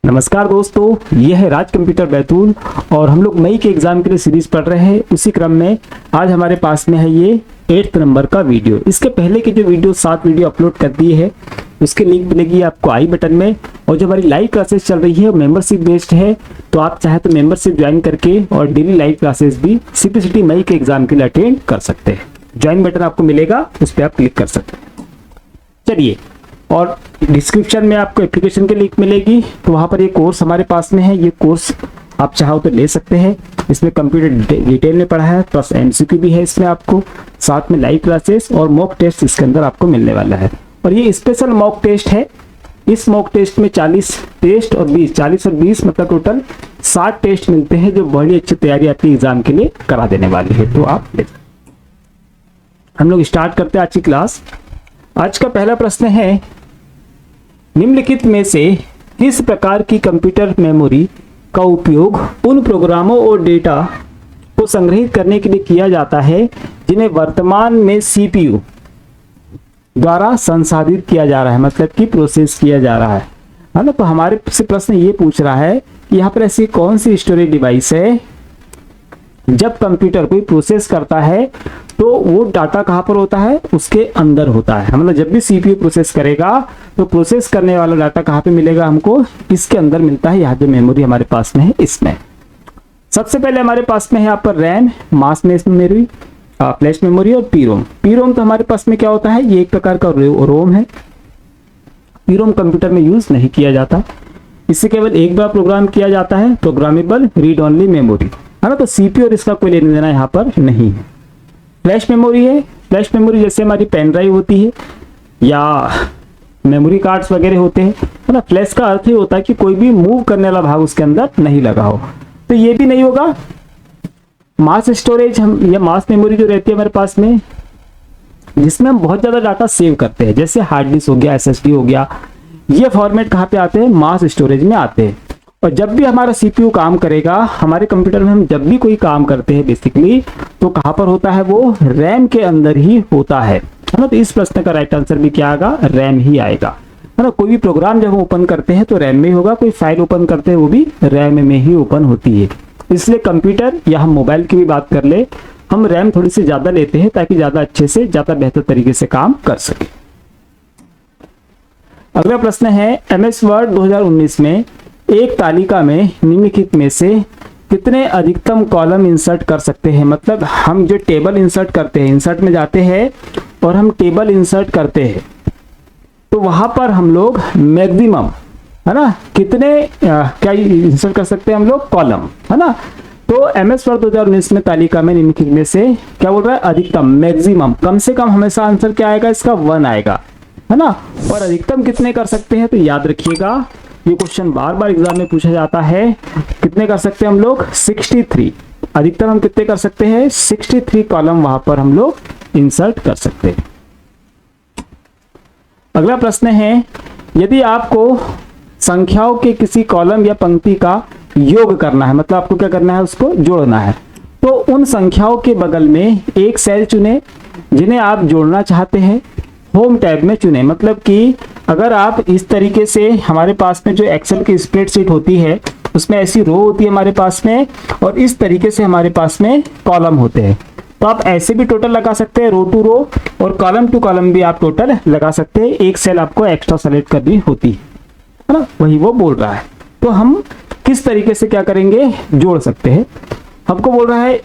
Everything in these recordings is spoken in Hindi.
नमस्कार दोस्तों, यह है राज कंप्यूटर बैतूल और हम लोग मई के एग्जाम के लिए सीरीज पढ़ रहे हैं। उसी क्रम में आज हमारे पास में है ये 8th नंबर का वीडियो। इसके पहले के जो वीडियो 7 वीडियो अपलोड कर दिए है उसके लिंक मिलेगी आपको आई बटन में। और जो हमारी लाइव क्लासेस चल रही है मेंबरशिप बेस्ड है, तो आप चाहे तो मेंबरशिप ज्वाइन करके और डेली लाइव क्लासेस भी सीपीसीटी मई के एग्जाम के लिए अटेंड कर सकते हैं। ज्वाइन बटन आपको मिलेगा, उस पर आप क्लिक कर सकते हैं। चलिए, और डिस्क्रिप्शन में आपको एप्लीकेशन की लिंक मिलेगी, तो वहाँ पर ये कोर्स हमारे पास में है। ये कोर्स आप चाहो तो ले सकते हैं। इसमें कंप्यूटर डिटेल में पढ़ा है, प्लस एमसीक्यू भी है इसमें आपको, साथ में लाइव क्लासेस और मॉक टेस्ट इसके अंदर आपको मिलने वाला है। और ये स्पेशल मॉक टेस्ट है। इस मॉक टेस्ट में 40 टेस्ट और 40 और 20 मतलब टोटल 60 टेस्ट मिलते हैं, जो बड़ी अच्छी तैयारी आपकी एग्जाम के लिए करा देने वाली है। तो आप हम लोग स्टार्ट करते हैं आज की क्लास। आज का पहला प्रश्न है, निम्नलिखित में से किस प्रकार की कंप्यूटर मेमोरी का उपयोग उन प्रोग्रामों और डेटा को संग्रहित करने के लिए किया जाता है जिन्हें वर्तमान में सीपीयू द्वारा संसाधित किया जा रहा है, मतलब कि प्रोसेस किया जा रहा है ना। तो हमारे से प्रश्न ये पूछ रहा है कि यहाँ पर ऐसी कौन सी स्टोरेज डिवाइस है जब कंप्यूटर कोई प्रोसेस करता है तो वो डाटा कहाँ पर होता है, उसके अंदर होता है। मतलब जब भी सीपीयू प्रोसेस करेगा तो प्रोसेस करने वाला डाटा कहाँ पे मिलेगा हमको, इसके अंदर मिलता है। यहाँ जो मेमोरी हमारे पास में है इसमें सबसे पहले हमारे पास में है यहाँ पर रैम, मास मेमोरी, फ्लैश मेमोरी और पीरोम। पीरोम तो हमारे पास में क्या होता है, ये एक प्रकार का रोम है। पीरोम कंप्यूटर में यूज नहीं किया जाता, इससे केवल एक बार प्रोग्राम किया जाता है, प्रोग्रामेबल रीड ओनली मेमोरी है ना। तो सीपीयू और इसका कोई लेना देना यहाँ पर नहीं है। फ्लैश मेमोरी है। फ्लैश मेमोरी जैसे हमारी पेन ड्राइव होती है या मेमोरी कार्ड्स वगैरह होते हैं, है ना। फ्लैश का अर्थ ही होता है कि कोई भी मूव करने वाला भाग उसके अंदर नहीं लगा हो, तो ये भी नहीं होगा। मास स्टोरेज हम या मास मेमोरी जो रहती है हमारे पास में, जिसमें हम बहुत ज्यादा डाटा सेव करते हैं, जैसे हार्ड डिस्क हो गया, एसएसडी हो गया, ये फॉर्मेट कहाँ पे आते हैं, मास स्टोरेज में आते हैं। और जब भी हमारा सीपीयू काम करेगा हमारे कंप्यूटर में, हम जब भी कोई काम करते हैं बेसिकली, तो कहाँ पर होता है, वो रैम के अंदर ही होता है ना। तो इस प्रश्न का राइट आंसर भी क्या आएगा, रैम ही आएगा, है ना। कोई भी प्रोग्राम जब हम ओपन करते हैं तो रैम में ही होगा, कोई फाइल ओपन करते हैं वो भी रैम में ही ओपन होती है। इसलिए कंप्यूटर या हम मोबाइल की भी बात कर ले, हम रैम थोड़ी सी ज्यादा लेते हैं ताकि ज्यादा अच्छे से, ज्यादा बेहतर तरीके से काम कर सके। अगला प्रश्न है, एमएस वर्ड 2019 में एक तालिका में निम्नलिखित में से कितने अधिकतम कॉलम इंसर्ट कर सकते हैं। मतलब हम जो टेबल इंसर्ट करते हैं, इंसर्ट में जाते हैं और हम टेबल इंसर्ट करते हैं, तो वहां पर हम लोग मैक्सिमम, है ना, कितने क्या इंसर्ट कर सकते हैं हम लोग, कॉलम, है ना। तो एमएस वर्ड 2019 में तालिका में निम्नलिखित में से क्या बोल रहा है, अधिकतम, मैक्सिमम, कम से कम हमेशा आंसर क्या आएगा, इसका 1 आएगा, है ना। और अधिकतम कितने कर सकते हैं, तो याद रखिएगा ये क्वेश्चन बार बार एग्जाम में पूछा जाता है। कितने कर सकते हैं हम लोग, 63। अधिकतम हम कितने कर सकते हैं, 63 कॉलम वहां पर हम लोग इंसर्ट कर सकते हैं। अगला प्रश्न है, यदि आपको संख्याओं के किसी कॉलम या पंक्ति का योग करना है, मतलब आपको क्या करना है, उसको जोड़ना है, तो उन संख्याओं के बगल में एक सेल चुने जिन्हें आप जोड़ना चाहते हैं, होम टैब में चुने। मतलब कि अगर आप इस तरीके से, हमारे पास में जो एक्सेल की स्प्रेडशीट होती है उसमें ऐसी रो होती है हमारे पास में, और इस तरीके से हमारे पास में कॉलम होते हैं, तो आप ऐसे भी टोटल लगा सकते हैं, रो टू रो, और कॉलम टू कॉलम भी आप टोटल लगा सकते हैं। एक सेल आपको एक्स्ट्रा सेलेक्ट करनी होती है ना, वही वो बोल रहा है। तो हम किस तरीके से क्या करेंगे, जोड़ सकते हैं। हमको बोल रहा है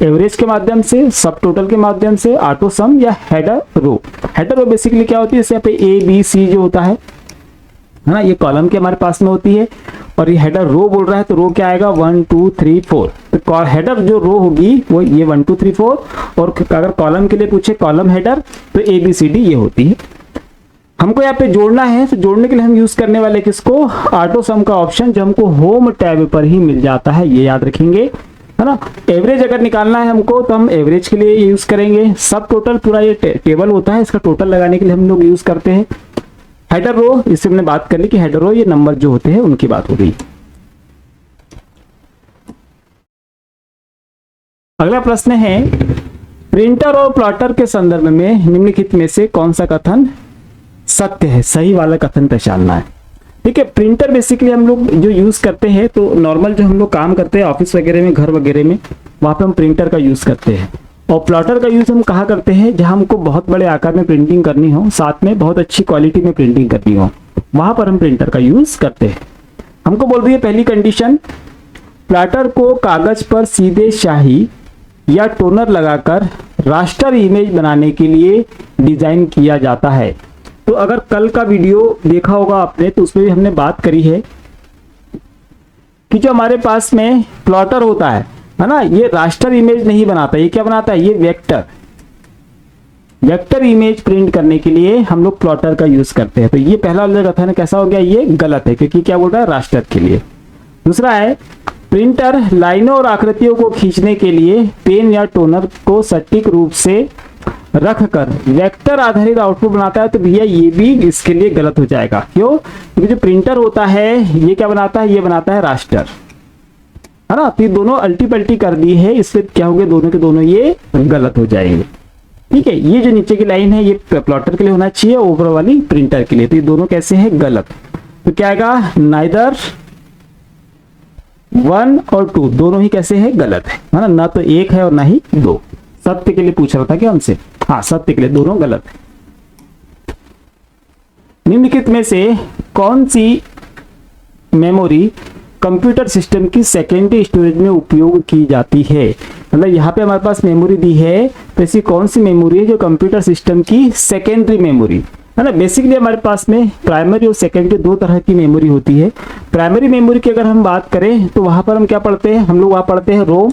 एवरेज के माध्यम से, सब टोटल के माध्यम से, ऑटो सम या header row. Header row basically क्या होती है, जैसे यहाँ पे ए बी सी जो होता है ना, ये कॉलम के हमारे पास में होती है, और ये हेडर रो बोल रहा है, तो रो क्या आएगा, 1 2 3 4। तो हेडर जो रो होगी वो ये 1 2 3 4, और अगर कॉलम के लिए पूछे कॉलम हेडर, तो ए बी सी डी ये होती है। हमको यहाँ पे जोड़ना है, तो जोड़ने के लिए हम यूज करने वाले किसको, ऑटो सम का ऑप्शन, जो हमको होम टैब पर ही मिल जाता है, ये याद रखेंगे, है ना। एवरेज अगर निकालना है हमको तो हम एवरेज के लिए यूज करेंगे। सब टोटल पूरा ये टेबल होता है, इसका टोटल लगाने के लिए हम लोग यूज करते हैं। हेडर रो, इससे हमने बात कर ली कि हेडर रो ये नंबर जो होते हैं उनकी बात हो गई। अगला प्रश्न है, प्रिंटर और प्लॉटर के संदर्भ में निम्नलिखित में से कौन सा कथन सत्य है, सही वाला कथन पहचानना है। ठीक है। प्रिंटर बेसिकली हम लोग जो यूज करते हैं, तो नॉर्मल जो हम लोग काम करते हैं ऑफिस वगैरह में, घर वगैरह में, वहां पे हम प्रिंटर का यूज करते हैं। और प्लॉटर का यूज हम कहाँ करते हैं, जहां हमको बहुत बड़े आकार में प्रिंटिंग करनी हो, साथ में बहुत अच्छी क्वालिटी में प्रिंटिंग करनी हो, वहां पर हम प्रिंटर का यूज करते हैं। हमको बोल रही है पहली कंडीशन, प्लॉटर को कागज पर सीधे स्याही या टोनर लगाकर रास्टर इमेज बनाने के लिए डिजाइन किया जाता है। तो अगर कल का वीडियो देखा होगा आपने, तो उसमें भी हमने बात करी है कि जो हमारे पास में प्लॉटर होता है ना, ये रास्टर इमेज नहीं बनाता, ये क्या बनाता है, ये वेक्टर इमेज प्रिंट करने के लिए हम लोग प्लॉटर का यूज करते हैं। तो ये पहला जो कथन कैसा हो गया, ये गलत है, क्योंकि क्या बोल रहा है, रास्टर के लिए। दूसरा है, प्रिंटर लाइनों और आकृतियों को खींचने के लिए पेन या टोनर को सटीक रूप से रखकर वेक्टर आधारित आउटपुट बनाता है। तो भैया ये भी इसके लिए गलत हो जाएगा। क्यों, क्योंकि जो प्रिंटर होता है ये क्या बनाता है, ये बनाता है रास्टर, है ना। तो ये दोनों अल्टी पल्टी कर दी है, इससे क्या होंगे, दोनों के दोनों ये गलत हो जाएंगे। ठीक है, ये जो नीचे की लाइन है ये प्लॉटर के लिए होना चाहिए, ऊपर वाली प्रिंटर के लिए। तो ये दोनों कैसे है, गलत। तो क्या आएगा, नाइदर 1 और 2 दोनों ही कैसे है, गलत है ना। ना तो 1 है और ना ही 2। सत्य के लिए पूछ रहा था क्या हमसे, हाँ सत्य के लिए दोनों गलत है। निम्नलिखित में से कौन सी मेमोरी कंप्यूटर सिस्टम की सेकेंडरी स्टोरेज में उपयोग की जाती है। मतलब यहाँ पे हमारे पास मेमोरी दी है, तो ऐसी कौन सी मेमोरी है जो कंप्यूटर सिस्टम की सेकेंडरी मेमोरी है ना। बेसिकली हमारे पास में प्राइमरी और सेकेंडरी दो तरह की मेमोरी होती है। प्राइमरी मेमोरी की अगर हम बात करें तो वहां पर हम क्या पढ़ते हैं, हम लोग वहां पढ़ते हैं रोम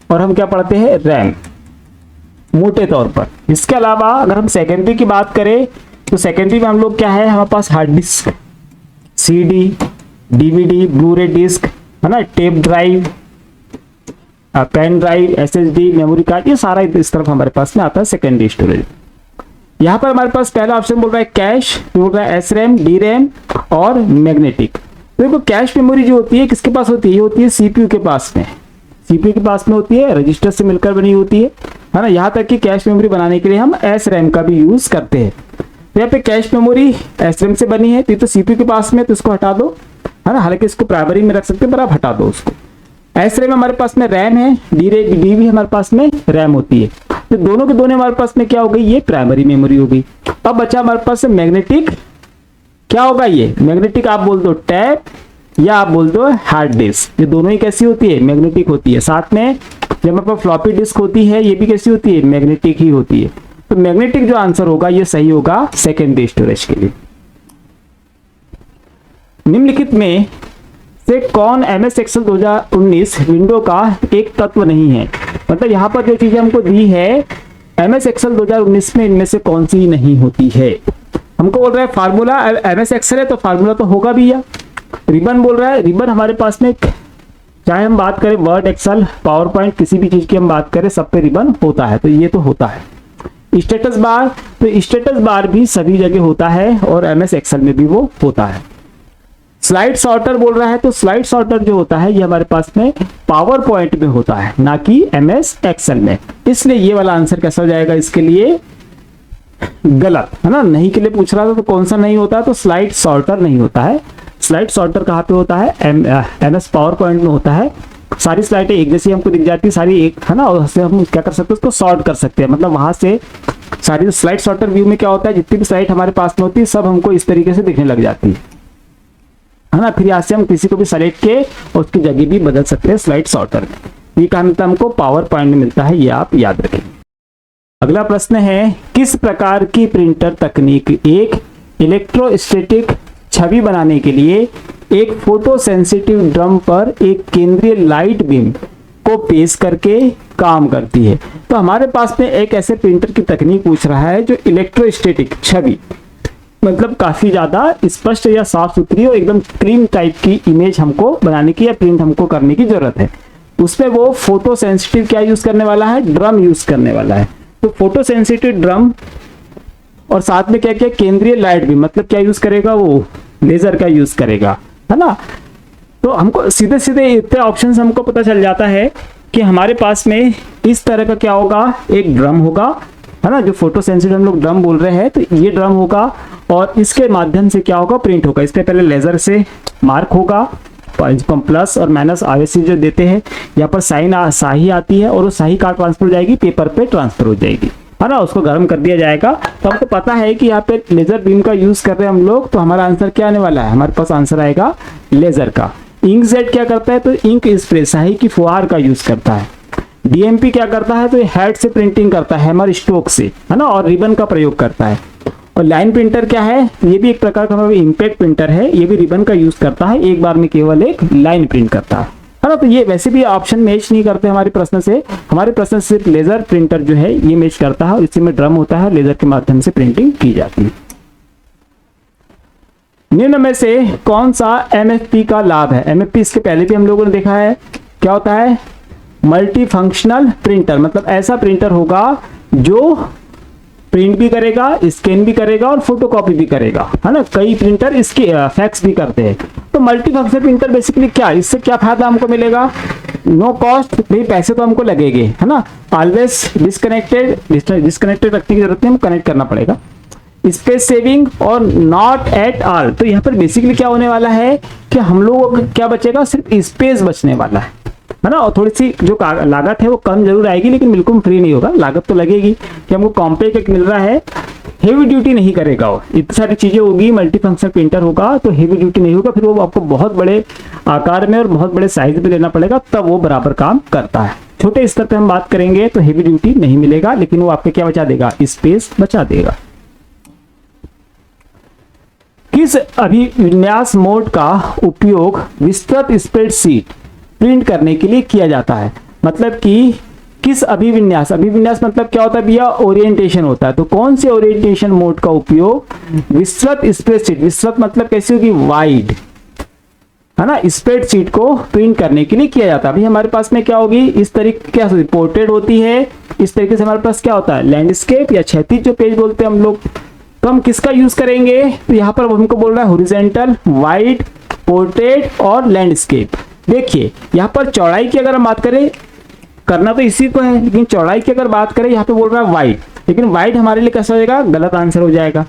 और हम क्या पढ़ते हैं, रैम, मोटे तौर पर। इसके अलावा अगर हम सेकेंडरी की बात करें तो सेकेंडरी में हम लोग क्या है, हमारे पास hard disk, CD, DVD, blu-ray disk, है ना, tape drive, pen drive, SSD, memory card, ये सारा इस तरफ हमारे पास में आता है सेकेंडरी स्टोरेज। यहाँ पर हमारे पास पहला ऑप्शन बोल रहा है कैश, बोल रहा है एसरैम, डीरैम और मैग्नेटिक। देखो कैश मेमोरी जो होती है किसके पास होती है, ये होती है सीपीयू के पास में, सीपीयू के पास में होती है, रजिस्टर से मिलकर बनी होती है ना। यहाँ तक कि कैश मेमोरी बनाने के लिए हम एसरैम का भी यूज करते हैं। तो यहाँ पे कैश मेमोरी एसरैम से बनी है, तो सीपीयू के पास में, तो इसको हटा दो, है ना। हालांकि इसको प्राइमरी में रख सकते हैं, पर आप हटा दो उसको। एसरैम हमारे पास में रैम है, डी भी हमारे पास में रैम होती है। तो दोनों के दोनों हमारे पास में क्या हो गई, ये प्राइमरी मेमोरी हो गई। अब बचा हमारे पास मैग्नेटिक, क्या होगा ये मैग्नेटिक, आप बोल दो टैप या आप बोल दो हार्ड डिस्क। ये दोनों ही कैसी होती है, मैग्नेटिक होती है। साथ में जब हमारे पास फ्लॉपी डिस्क होती है, ये भी कैसी होती है, मैग्नेटिक ही होती है। तो मैग्नेटिक जो आंसर होगा ये सही होगा सेकेंडरी स्टोरेज के लिए। निम्नलिखित में से कौन MS एक्सेल 2019 विंडो का एक तत्व नहीं है। मतलब यहाँ पर जो चीजें हमको दी है MS एक्सेल 2019 में, इनमें से कौन सी नहीं होती है। हमको बोल रहा है फार्मूला, MS एक्सेल है तो फार्मूला तो होगा भी। या रिबन बोल रहा है, रिबन हमारे पास में चाहे हम बात करें वर्ड, एक्सेल, पावर पॉइंट, किसी भी चीज की हम बात करें, सब पे रिबन होता है, तो ये तो होता है। स्टेटस बार, तो स्टेटस बार भी सभी जगह होता है और MS एक्सेल में भी वो होता है। स्लाइड सॉर्टर बोल रहा है, तो स्लाइड सॉर्टर जो होता है ये हमारे पास में पावर पॉइंट में होता है, ना कि MS एक्सेल में। इसलिए ये वाला आंसर कैसा हो जाएगा इसके लिए, गलत, है ना। नहीं के लिए पूछ रहा था तो कौन सा नहीं होता है, तो स्लाइड सॉर्टर नहीं होता है। स्लाइड सॉर्टर कहाँ पे होता है, MS पावर पॉइंट में होता है। सारी स्लाइडें एक जैसी हमको दिख जाती है, सारी एक, है ना, और उससे हम क्या कर सकते हैं, उसको सॉर्ट कर सकते हैं। मतलब वहां से सारी स्लाइड सॉर्टर व्यू में क्या होता है, जितनी भी स्लाइड हमारे पास में होती है सब हमको इस तरीके से दिखने लग जाती है ना। फिर यहाँ से हम किसी को भी सेलेक्ट के और उसकी जगह भी बदल सकते हैं स्लाइड सॉर्टर में। ये कहाँ मिलता है हमको, पावर पॉइंट में मिलता है, ये आप याद रखें। अगला प्रश्न है, किस प्रकार की प्रिंटर तकनीक एक इलेक्ट्रोस्टैटिक छवि बनाने के लिए एक फोटो सेंसिटिव ड्रम पर एक केंद्रीय लाइट बीम को पेश करके काम करती है। तो हमारे पास में एक ऐसे प्रिंटर की तकनीक पूछ रहा है जो इलेक्ट्रोस्टैटिक छवि, मतलब काफी ज्यादा स्पष्ट या साफ सुथरी और एकदम क्लीन टाइप की इमेज हमको बनाने की या प्रिंट हमको करने की जरूरत है। उसमें वो फोटो सेंसिटिव क्या यूज करने वाला है, ड्रम यूज करने वाला है। तो फोटो सेंसिटिव ड्रम और साथ में क्या क्या, केंद्रीय लाइट भी, मतलब क्या यूज करेगा, वो लेजर का यूज करेगा, है ना। तो हमको सीधे सीधे इतने ऑप्शन हमको पता चल जाता है कि हमारे पास में इस तरह का क्या होगा, एक ड्रम होगा, है ना, जो फोटो सेंसिटिव हम लोग ड्रम बोल रहे हैं, तो ये ड्रम होगा और इसके माध्यम से क्या होगा, प्रिंट होगा। इसके पहले लेजर से मार्क होगा, प्लस और माइनस आवेसी जो देते हैं, यहाँ पर स्याही आती है और वो स्याही कहाँ ट्रांसफर हो जाएगी, पेपर पे ट्रांसफर हो जाएगी, है ना, उसको गर्म कर दिया जाएगा। तो हमको पता है कि यहाँ पे लेजर बीम का यूज कर रहे हैं हम लोग, तो हमारा आंसर क्या आने वाला है, हमारे पास आंसर आएगा लेजर का। इंकजेट क्या करता है, तो इंक स्प्रे स्याही की फुहार का यूज करता है। डीएमपी क्या करता है, तो हेड से प्रिंटिंग करता है, हैमर स्ट्रोक से, है ना, और रिबन का प्रयोग करता है। और लाइन प्रिंटर क्या है, ये भी एक प्रकार का इम्पैक्ट प्रिंटर है, ये भी रिबन का यूज करता है, एक बार में केवल एक लाइन प्रिंट करता है ना। तो ये वैसे भी ऑप्शन मैच नहीं करते हमारे प्रश्न से, हमारे प्रश्न से सिर्फ लेजर प्रिंटर जो है ये मैच करता है और इसी में ड्रम होता है, लेजर के माध्यम से प्रिंटिंग की जाती है। निम्न में से कौन सा एमएफपी का लाभ है? एमएफपी इसके पहले भी हम लोगों ने देखा है, क्या होता है, मल्टी फंक्शनल प्रिंटर, मतलब ऐसा प्रिंटर होगा जो प्रिंट भी करेगा, स्कैन भी करेगा और फोटोकॉपी भी करेगा, है ना। कई प्रिंटर इसके फैक्स भी करते हैं। तो मल्टी फंक्शनल प्रिंटर बेसिकली क्या, इससे क्या फायदा हमको मिलेगा, नो कॉस्ट, भाई पैसे तो हमको लगेंगे, है ना। ऑलवेज डिस्कनेक्टेड रखने की जरूरत नहीं, हमको कनेक्ट करना पड़ेगा। स्पेस सेविंग और नॉट एट ऑल, तो यहाँ पर बेसिकली क्या होने वाला है कि हम लोगों को क्या बचेगा, सिर्फ स्पेस बचने वाला है ना। और थोड़ी सी जो लागत है वो कम जरूर आएगी, लेकिन बिल्कुल फ्री नहीं होगा, लागत तो लगेगी कि हमको कॉम्पैक्ट मिल रहा है, हेवी ड्यूटी नहीं करेगा वो, इतनी सारी चीजें होगी, मल्टी फंक्शनल प्रिंटर होगा तो हेवी ड्यूटी नहीं होगा, फिर वो आपको बहुत बड़े आकार में और बहुत बड़े साइज में लेना पड़ेगा, तब वो बराबर काम करता है। छोटे स्तर पे हम बात करेंगे तो हेवी ड्यूटी नहीं मिलेगा, लेकिन वो आपके क्या बचा देगा, स्पेस बचा देगा। किस अभिविन्यास मोड का उपयोग विस्तृत स्प्रेडशीट प्रिंट करने के लिए किया जाता है? मतलब कि किस अभिविन्यास, अभिविन्यास मतलब क्या होता है भैया, ओरिएंटेशन होता है। तो कौन से ओरिएंटेशन मोड का उपयोग विस्तृत स्प्रेडशीट, विस्तृत मतलब कैसी होगी, वाइड, है ना, स्प्रेडशीट को प्रिंट करने के लिए किया जाता है। अभी हमारे पास में क्या होगी, इस तरीके क्या पोर्ट्रेट होती है, इस तरीके से हमारे पास क्या होता है, लैंडस्केप या क्षैतिज जो पेज बोलते हैं हम लोग। तो हम किसका यूज करेंगे, तो यहाँ पर हमको बोल रहा है हॉरिजॉन्टल, वाइड, पोर्ट्रेट और लैंडस्केप। देखिए यहाँ पर चौड़ाई की अगर हम बात करें, करना तो इसी को है, लेकिन चौड़ाई की अगर बात करें यहाँ पे बोल रहा है वाइड, लेकिन वाइड हमारे लिए कैसा हो जाएगा, गलत आंसर हो जाएगा,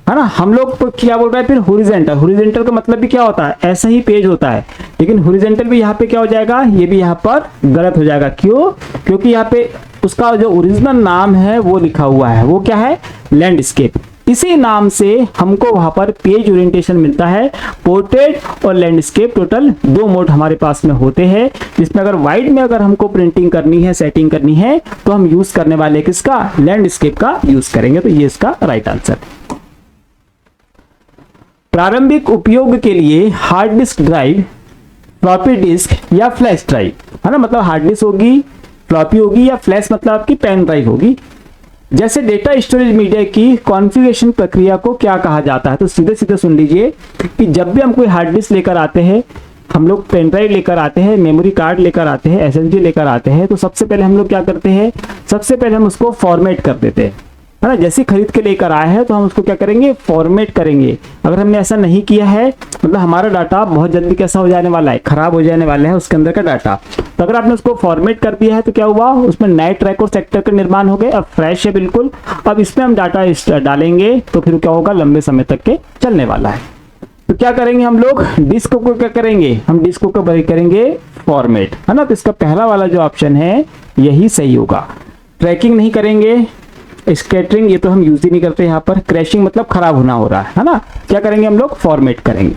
है ना। हम लोग को क्या बोल रहा है फिर, हॉरिजॉन्टल, हॉरिजॉन्टल का मतलब भी क्या होता है, ऐसा ही पेज होता है, लेकिन हॉरिजॉन्टल भी यहाँ पे क्या हो जाएगा, ये भी यहाँ पर गलत हो जाएगा। क्यों, क्योंकि यहाँ पे उसका जो ओरिजिनल नाम है वो लिखा हुआ है, वो क्या है, लैंडस्केप। इसी नाम से हमको वहां पर पेज ओरिएंटेशन मिलता है। पोर्ट्रेट और लैंडस्केप टोटल 2 मोड हमारे पास में होते हैं, जिसमें अगर वाइड में अगर हमको प्रिंटिंग करनी है, सेटिंग करनी है, तो हम यूज करने वाले किसका, लैंडस्केप का यूज करेंगे। तो ये इसका राइट आंसर। प्रारंभिक उपयोग के लिए hard disk drive, floppy disk या फ्लैश ड्राइव, है ना, मतलब हार्ड डिस्क होगी, फ्लॉपी होगी या फ्लैश मतलब आपकी पेन ड्राइव होगी। जैसे डेटा स्टोरेज मीडिया की कॉन्फ़िगरेशन प्रक्रिया को क्या कहा जाता है? तो सीधे सीधे सुन लीजिए कि जब भी हम कोई हार्ड डिस्क लेकर आते हैं, हम लोग पेन ड्राइव लेकर आते हैं, मेमोरी कार्ड लेकर आते हैं, एसएसडी लेकर आते हैं, तो सबसे पहले हम लोग क्या करते हैं, सबसे पहले हम उसको फॉर्मेट कर देते हैं, है ना। जैसे खरीद के लेकर आए हैं तो हम उसको क्या करेंगे, फॉर्मेट करेंगे। अगर हमने ऐसा नहीं किया है, मतलब हमारा डाटा बहुत जल्दी कैसा हो जाने वाला है, खराब हो जाने वाला है उसके अंदर का डाटा। तो अगर आपने उसको फॉर्मेट कर दिया है तो क्या हुआ, उसमें नए ट्रैक और सेक्टर का निर्माण हो गए, अब फ्रेश है बिल्कुल। अब इसमें हम डाटा डालेंगे तो फिर क्या होगा, लंबे समय तक के चलने वाला है। तो क्या करेंगे हम लोग, डिस्क को क्या करेंगे, हम डिस्क को करेंगे फॉर्मेट, है ना। तो इसका पहला वाला जो ऑप्शन है यही सही होगा। ट्रैकिंग नहीं करेंगे, स्कैटरिंग ये तो हम यूज ही नहीं करते यहाँ पर, क्रैशिंग मतलब खराब होना हो रहा है ना। क्या करेंगे हम लोग, फॉर्मेट करेंगे।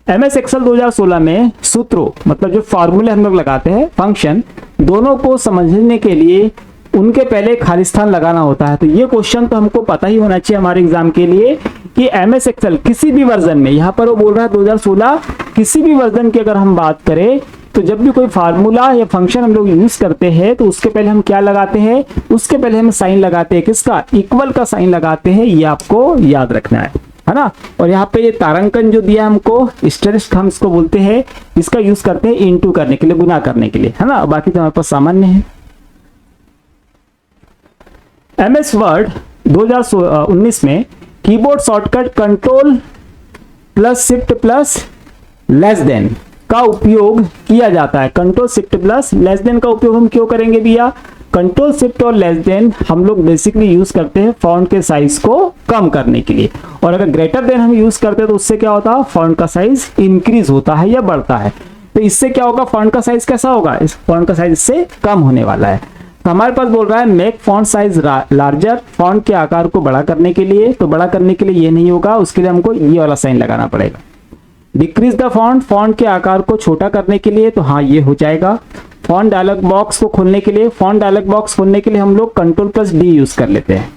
MS एक्सेल 2016 में सूत्रों मतलब जो फॉर्मूले हम लोग लगाते हैं, फंक्शन, दोनों को समझने के लिए उनके पहले खाली स्थान लगाना होता है। तो ये क्वेश्चन तो हमको पता ही होना चाहिए हमारे एग्जाम के लिए कि MS एक्सेल किसी भी वर्जन में, यहाँ पर वो बोल रहा है 2016, किसी भी वर्जन की अगर हम बात करें तो जब भी कोई फार्मूला या फंक्शन हम लोग यूज करते हैं तो उसके पहले हम क्या लगाते हैं, उसके पहले हम साइन लगाते हैं, किसका, इक्वल का साइन लगाते हैं। ये आपको याद रखना है ना। और यहाँ पे ये तारांकन जो दिया हमको, स्टेरिस्ट हम इसको बोलते हैं, इसका यूज करते हैं इनटू करने के लिए, गुना करने के लिए, है ना। बाकी तो हमारे पास सामान्य है। MS वर्ड 2019 में keyboard shortcut control plus shift plus less then का उपयोग किया जाता है। Control shift plus less then का उपयोग हम क्यों करेंगे भैया, कंट्रोल शिफ्ट और लेस देन हम लोग बेसिकली यूज करते हैं फॉन्ट के साइज को कम करने के लिए, और अगर ग्रेटर देन हम यूज करते हैं तो उससे क्या होता है, फॉन्ट का साइज इंक्रीज होता है या बढ़ता है। तो इससे क्या होगा, फॉन्ट का साइज कैसा होगा, इस फॉन्ट का साइज इससे कम होने वाला है। तो हमारे पास बोल रहा है make font size larger, font के आकार को बड़ा करने के लिए। तो बड़ा करने के लिए ये नहीं होगा, उसके लिए हमको ये वाला साइन लगाना पड़ेगा। डिक्रीज द फॉन्ट, फॉन्ट के आकार को छोटा करने के लिए, तो हाँ ये हो जाएगा। फॉन्ट डायलॉग बॉक्स को खोलने के लिए, फॉन्ट डायलॉग बॉक्स खोलने के लिए हम लोग कंट्रोल+D यूज कर लेते हैं,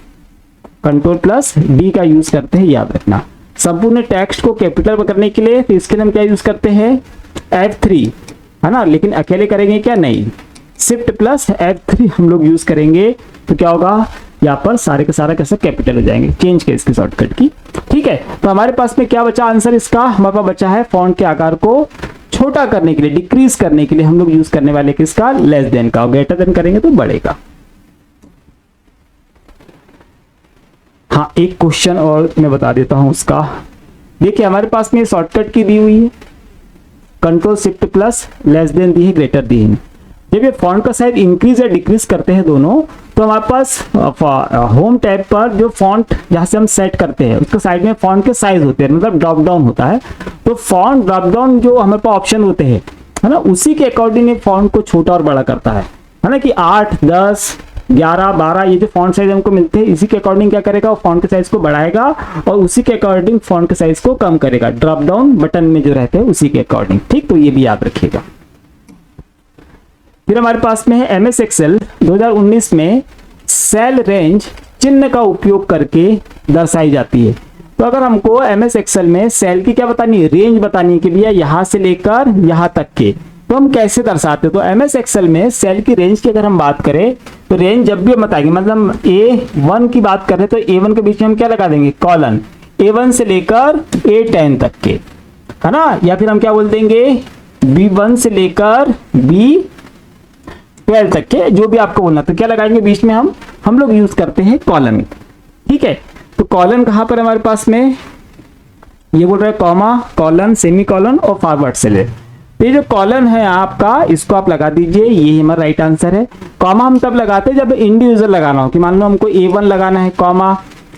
कंट्रोल+D का यूज करते हैं, याद रखना। संपूर्ण टेक्स्ट को कैपिटल करने के लिए, तो इसके लिए हम क्या यूज करते हैं, F3, है ना। लेकिन अकेले करेंगे क्या, नहीं, Shift+F3 हम लोग यूज करेंगे। तो क्या होगा, यहाँ पर सारे के सारा कैसे कैपिटल हो जाएंगे, चेंज के इसकी शॉर्टकट की। ठीक है, तो हमारे पास में क्या बचा आंसर इसका, हमारे पास बचा है फॉन्ट के आकार को छोटा करने के लिए, डिक्रीज करने के लिए हम लोग यूज करने वाले किसका, लेस देन का। ग्रेटर देन करेंगे तो बढ़ेगा। हाँ, एक क्वेश्चन और मैं बता देता हूं उसका। देखिए हमारे पास में शॉर्टकट की दी हुई है, control shift plus less than दी है, ग्रेटर दी है। जब ये फॉन्ट का साइज इंक्रीज या डिक्रीज करते हैं दोनों, तो हमारे पास होम टैब पर जो फॉन्ट जहां से हम सेट करते हैं उसके साइड में फॉन्ट के साइज होते हैं, मतलब ड्रॉप डाउन होता है। तो फॉन्ट ड्रॉप डाउन जो हमारे पास ऑप्शन होते हैं, है ना, उसी के अकॉर्डिंग ये फॉन्ट को छोटा और बड़ा करता है ना, कि 8, 10, 11, 12 ये जो फॉन्ट साइज हमको मिलते हैं, इसी के अकॉर्डिंग क्या करेगा, वो फॉन्ट के साइज को बढ़ाएगा और उसी के अकॉर्डिंग फॉन्ट के साइज को कम करेगा, ड्रॉप डाउन बटन में जो रहते हैं उसी के अकॉर्डिंग। ठीक, तो ये भी याद रखिएगा। फिर हमारे पास में है MS Excel 2019 में सेल रेंज चिन्ह का उपयोग करके दर्शाई जाती है। तो अगर हमको MS Excel में सेल की क्या बतानी है, रेंज बतानी के लिए यहां से लेकर यहां तक के, तो हम कैसे दर्शाते हैं। तो MS Excel में सेल की रेंज की अगर हम बात करें तो रेंज जब भी हम बताएंगे, मतलब A1 की बात करें तो A1 के बीच में हम क्या लगा देंगे, कॉलन, A1 से लेकर A10 तक के, है ना। या फिर हम क्या बोल देंगे, B1 से लेकर B12 तक के, जो भी आपको बोलना, तो क्या लगाएंगे बीच में, हम लोग यूज करते हैं कॉलन। ठीक है, तो कॉलन कहां पर हमारे पास में, ये बोल रहे हैं कॉमा, कॉलन, सेमी कॉलन और फॉरवर्ड स्लैश। तो ये जो कॉलन है आपका, इसको आप लगा दीजिए, ये हमारा राइट आंसर है। कॉमा हम तब लगाते हैं जब इंडिविजुअल लगाना हो, कि मान लो हमको A1 लगाना है, कॉमा,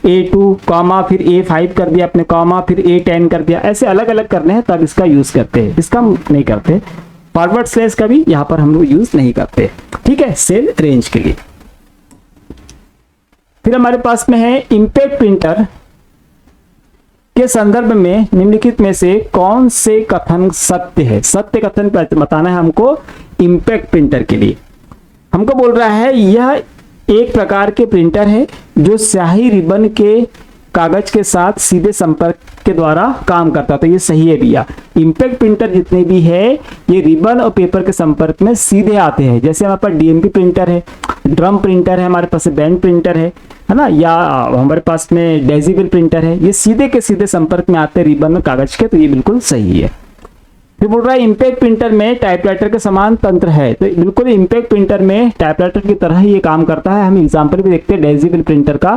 A2, कॉमा, फिर A5 कर दिया अपने, कॉमा, फिर A10 कर दिया, ऐसे अलग अलग करने हैं तब इसका यूज करते हैं, इसका हम नहीं करते। फॉरवर्ड स्लैश का भी यहां पर हम लोग यूज नहीं करते। ठीक है, सेल रेंज के लिए। फिर हमारे पास में है इंपैक्ट प्रिंटर के संदर्भ में निम्नलिखित में से कौन से कथन सत्य है। सत्य कथन बताना है हमको इंपैक्ट प्रिंटर के लिए। हमको बोल रहा है यह एक प्रकार के प्रिंटर है जो स्याही रिबन के कागज के साथ सीधे संपर्क के द्वारा काम करता है। तो ये सही है भैया, इंपैक्ट प्रिंटर जितने भी है ये रिबन और पेपर के संपर्क में सीधे आते हैं। जैसे हमारे पास DMP प्रिंटर है, ड्रम प्रिंटर है, हमारे पास बैंड प्रिंटर है ना, या हमारे पास में डेजिबल प्रिंटर है, ये सीधे के सीधे संपर्क में आते हैं रिबन और कागज के। तो ये बिल्कुल सही है। फिर बोल रहा है इंपैक्ट प्रिंटर में टाइपराइटर के समान तंत्र है। तो बिल्कुल इंपैक्ट प्रिंटर में टाइपराइटर की तरह ही ये काम करता है। हम एग्जांपल भी देखते हैं डेजिबल प्रिंटर का,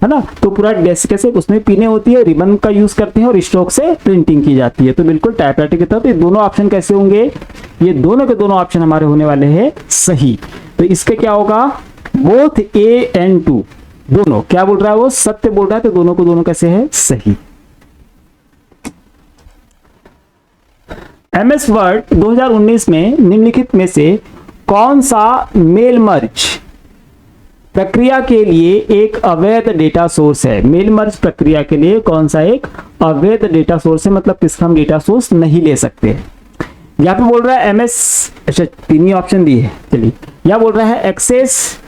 है ना। तो पूरा डेस्क कैसे, उसमें पिने होती है, रिबन का यूज करते हैं और स्ट्रोक से प्रिंटिंग की जाती है। तो बिल्कुल टाइपराइटर की तरह। तो ये दोनों ऑप्शन कैसे होंगे, ये दोनों के दोनों ऑप्शन हमारे होने वाले हैं सही। तो इसके क्या होगा, बोथ A and 2 दोनों क्या बोल रहा है, वो सत्य बोल रहा है। तो दोनों को दोनों कैसे है, सही। MS वर्ड 2019 में निम्नलिखित में से कौन सा मेल मर्ज प्रक्रिया के लिए एक अवैध डेटा सोर्स है। मेल मर्ज प्रक्रिया के लिए कौन सा एक अवैध डेटा सोर्स है, मतलब किसका हम डेटा सोर्स नहीं ले सकते। यहाँ पे बोल रहा है MS, अच्छा 3 ही ऑप्शन दिए, चलिए। यहाँ बोल रहा है एक्सेस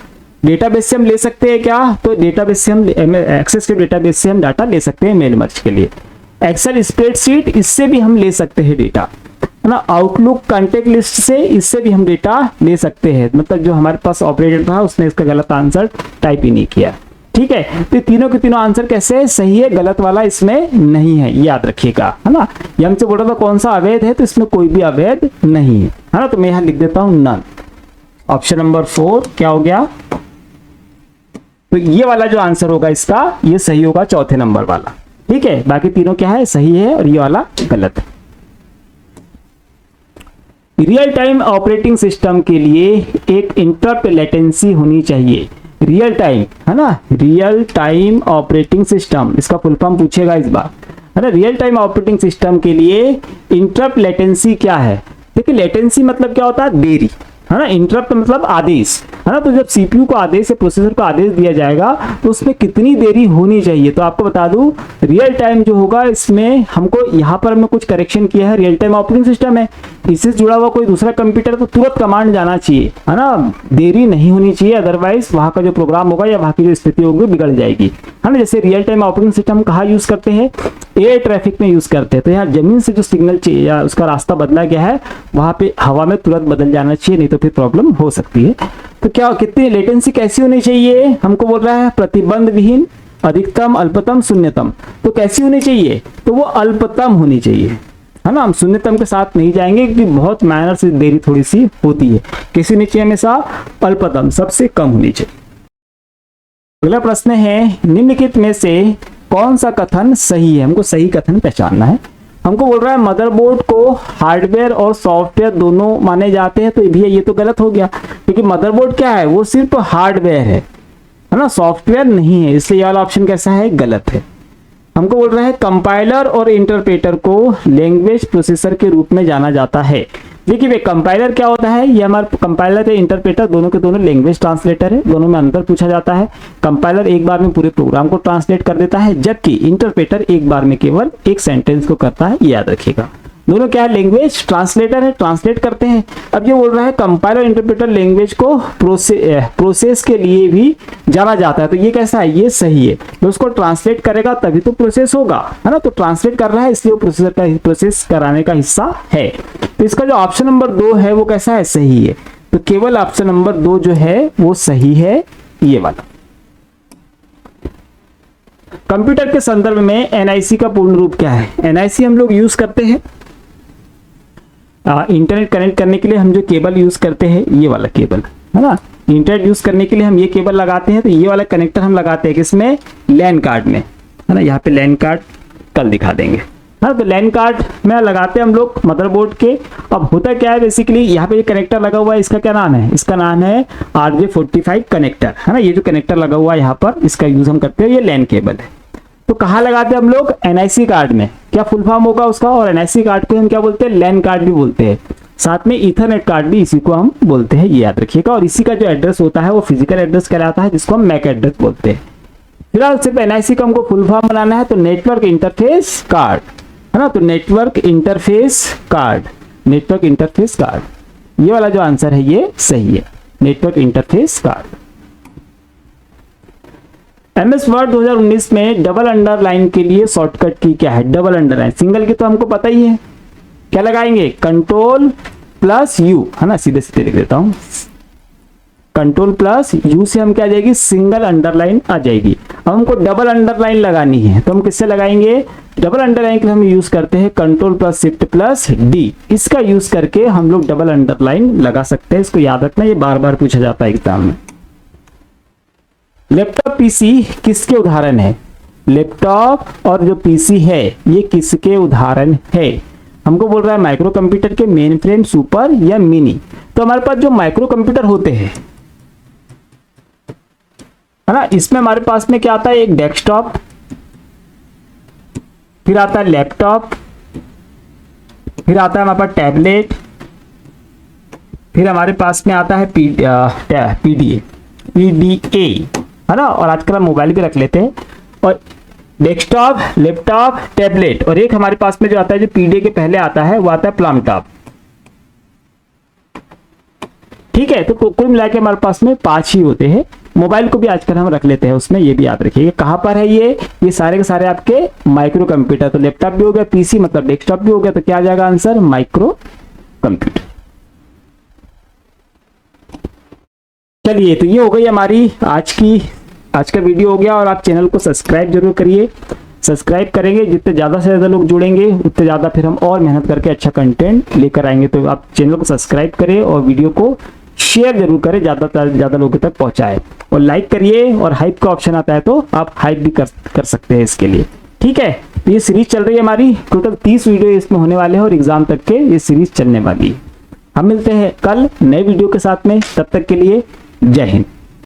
डेटाबेस से हम ले सकते हैं क्या, तो डेटाबेस से हम एक्सेस के डेटाबेस से हम डाटा ले सकते हैं मेल मर्ज के लिए। एक्सेल स्प्रेडशीट, इससे भी हम ले सकते हैं डेटा, है ना। आउटलुक कॉन्टेक्ट लिस्ट से, इससे भी हम डेटा ले सकते हैं। मतलब जो हमारे पास ऑपरेटर था उसने इसका गलत आंसर टाइप ही नहीं किया। ठीक है, तो तीनों के तीनों आंसर कैसे सही है, गलत वाला इसमें नहीं है, याद रखिएगा, है ना। ये हमसे बोल रहा था कौन सा अवैध है, तो इसमें कोई भी अवैध नहीं है ना। तो मैं यहां लिख देता हूं नन। ऑप्शन नंबर 4 क्या हो गया, तो ये वाला जो आंसर होगा इसका, ये सही होगा, चौथे नंबर वाला। ठीक है, बाकी तीनों क्या है, सही है, और ये वाला गलत है। रियल टाइम ऑपरेटिंग सिस्टम के लिए एक इंटरप्ट लेटेंसी होनी चाहिए। रियल टाइम है ना, रियल टाइम ऑपरेटिंग सिस्टम, इसका फुल फॉर्म पूछेगा इस बार, है ना। रियल टाइम ऑपरेटिंग सिस्टम के लिए इंटरप्ट लेटेंसी क्या है? देखिए लेटेंसी मतलब क्या होता है? देरी, है ना। इंटरप्ट मतलब आदेश, है ना। तो जब सीपीयू को आदेश या प्रोसेसर को आदेश दिया जाएगा तो उसमें कितनी देरी होनी चाहिए? तो आपको बता दूं रियल टाइम जो होगा इसमें हमको यहाँ पर हमने कुछ करेक्शन किया है। रियल टाइम ऑपरेटिंग सिस्टम है, इससे जुड़ा हुआ कोई दूसरा कंप्यूटर तो तुरंत कमांड जाना चाहिए, है ना। देरी नहीं होनी चाहिए, अदरवाइज वहाँ का जो प्रोग्राम होगा या वहाँ की जो स्थिति होगी बिगड़ जाएगी, है ना। जैसे रियल टाइम ऑपरेटिंग सिस्टम कहाँ यूज करते हैं? एयर ट्रैफिक में यूज करते हैं। तो यहाँ जमीन से जो सिग्नल चाहिए या उसका रास्ता बदला गया है वहाँ पे हवा में तुरंत बदल जाना चाहिए, नहीं तो फिर प्रॉब्लम हो सकती है। तो क्या कितनी लेटेंसी कैसी होनी चाहिए? हमको बोल रहा है प्रतिबंध विहीन, अधिकतम, अल्पतम, शून्यतम। तो कैसी होनी चाहिए? तो वो अल्पतम होनी चाहिए, है ना। हम शून्यतम के साथ नहीं जाएंगे क्योंकि बहुत माइनर से देरी थोड़ी सी होती है। कैसी होनी चाहिए? हमेशा अल्पतम, सबसे कम होनी चाहिए। अगला प्रश्न है निम्नलिखित में से कौन सा कथन सही है? हमको सही कथन पहचानना है। हमको बोल रहा है मदरबोर्ड को हार्डवेयर और सॉफ्टवेयर दोनों माने जाते हैं। तो भैया ये तो गलत हो गया, क्योंकि मदरबोर्ड क्या है? वो सिर्फ हार्डवेयर है ना, सॉफ्टवेयर नहीं है, इसलिए ये वाला ऑप्शन कैसा है? गलत है। हमको बोल रहा है कंपाइलर और इंटरप्रेटर को लैंग्वेज प्रोसेसर के रूप में जाना जाता है। देखिए कंपाइलर क्या होता है? ये हमारे कंपाइलर है, इंटरप्रेटर दोनों के दोनों लैंग्वेज ट्रांसलेटर है, दोनों में अंतर पूछा जाता है। कंपाइलर एक बार में पूरे प्रोग्राम को ट्रांसलेट कर देता है, जबकि इंटरप्रेटर एक बार में केवल एक सेंटेंस को करता है, याद रखिएगा। दोनों क्या है? लैंग्वेज ट्रांसलेटर है, ट्रांसलेट करते हैं। अब ये बोल रहा है कंपाइलर इंटरप्रेटर लैंग्वेज को प्रोसेस के लिए भी जाना जाता है। तो ये कैसा है? ये सही है। तो उसको ट्रांसलेट करेगा तभी तो प्रोसेस होगा, है ना। तो ट्रांसलेट कर रहा है इसलिए वो प्रोसेसर का प्रोसेस कराने का हिस्सा है। तो इसका जो ऑप्शन नंबर 2 है वो कैसा है? सही है। तो केवल ऑप्शन नंबर 2 जो है वो सही है, ये वाला। कंप्यूटर के संदर्भ में एनआईसी का पूर्ण रूप क्या है? एनआईसी हम लोग यूज करते हैं इंटरनेट कनेक्ट करने के लिए। हम जो केबल यूज करते हैं ये वाला केबल, है ना। इंटरनेट यूज करने के लिए हम ये केबल लगाते हैं, तो ये वाला कनेक्टर हम लगाते हैं किसमें? लैन कार्ड में, है ना। यहाँ पे लैन कार्ड कल दिखा देंगे, हाँ। तो लैन कार्ड में लगाते हैं हम लोग मदरबोर्ड के। अब होता क्या है बेसिकली, यहाँ पे ये कनेक्टर लगा हुआ है, इसका क्या नाम है? इसका नाम है RJ45 कनेक्टर, है ना। ये जो कनेक्टर लगा हुआ है यहाँ पर, इसका यूज हम करते हैं, ये लैन केबल है। तो कहाँ लगाते हैं हम लोग? एनआईसी कार्ड में। क्या फुल फॉर्म होगा उसका? और एनआईसी कार्ड को हम क्या बोलते हैं? लैन कार्ड भी बोलते हैं, साथ में ईथरनेट कार्ड भी इसी को हम बोलते हैं, ये याद रखिएगा। और इसी का जो एड्रेस होता है वो फिजिकल एड्रेस कहलाता है, जिसको हम मैक एड्रेस बोलते हैं। फिलहाल सिर्फ एनआईसी का हमको फुल फॉर्म बनाना है, तो नेटवर्क इंटरफेस कार्ड, है ना। तो network interface card, network interface card, ये वाला जो आंसर है ये सही है, network interface card. MS word 2019 में डबल अंडरलाइन के लिए शॉर्टकट की क्या है? डबल अंडरलाइन, सिंगल की तो हमको पता ही है, क्या लगाएंगे? Ctrl+U, है ना। सीधे सीधे लिख देता हूं, Ctrl+U से हम क्या आ जाएगी? सिंगल अंडरलाइन आ जाएगी। अब हमको डबल अंडरलाइन लगानी है, तो हम किससे लगाएंगे? डबल अंडरलाइन के हम यूज करते हैं Ctrl+Shift+D, इसका यूज करके हम लोग डबल अंडरलाइन लगा सकते हैं। इसको याद रखना, ये बार बार पूछा जाता है एग्जाम में। लैपटॉप पीसी किसके उदाहरण है? लैपटॉप और जो पीसी है ये किसके उदाहरण है? हमको बोल रहा है माइक्रो कंप्यूटर के, मेन फ्रेम, सुपर या मिनी। तो हमारे पास जो माइक्रो कंप्यूटर होते हैं, है ना, इसमें हमारे पास में क्या आता है? एक डेस्कटॉप, फिर आता है लैपटॉप, फिर आता है हमारे पास टैबलेट, फिर हमारे पास में आता है PDA, है ना। और आजकल हम मोबाइल भी रख लेते हैं। और डेस्कटॉप, लैपटॉप, टैबलेट, और एक हमारे पास में जो आता है जो PDA के पहले आता है वो आता है प्लम टॉप। ठीक है, तो कुल मिला के हमारे पास में 5 ही होते हैं। मोबाइल को भी आजकल हम रख लेते हैं उसमें, ये भी याद रखिए। कहाँ पर है ये सारे के सारे आपके माइक्रो कंप्यूटर। तो लैपटॉप भी हो गया, पीसी मतलब डेस्कटॉप भी हो गया, तो क्या आ जाएगा आंसर? Micro computer. चलिए, तो ये हो गई हमारी आज का वीडियो हो गया। और आप चैनल को सब्सक्राइब जरूर करिए। सब्सक्राइब करेंगे, जितने ज़्यादा से ज़्यादा लोग जुड़ेंगे उतने ज़्यादा फिर हम और मेहनत करके अच्छा कंटेंट लेकर आएंगे। तो आप चैनल को सब्सक्राइब करें और वीडियो को शेयर जरूर करें, ज़्यादा से ज़्यादा लोगों तक पहुँचाएं। और लाइक करिए, और हाइप का ऑप्शन आता है तो आप हाइप भी कर सकते हैं इसके लिए। ठीक है, तो ये सीरीज चल रही है हमारी, टोटल 30 वीडियो इसमें होने वाले हैं और एग्जाम तक के ये सीरीज चलने वाली है। हम मिलते हैं कल नए वीडियो के साथ में, तब तक के लिए जय हिंद।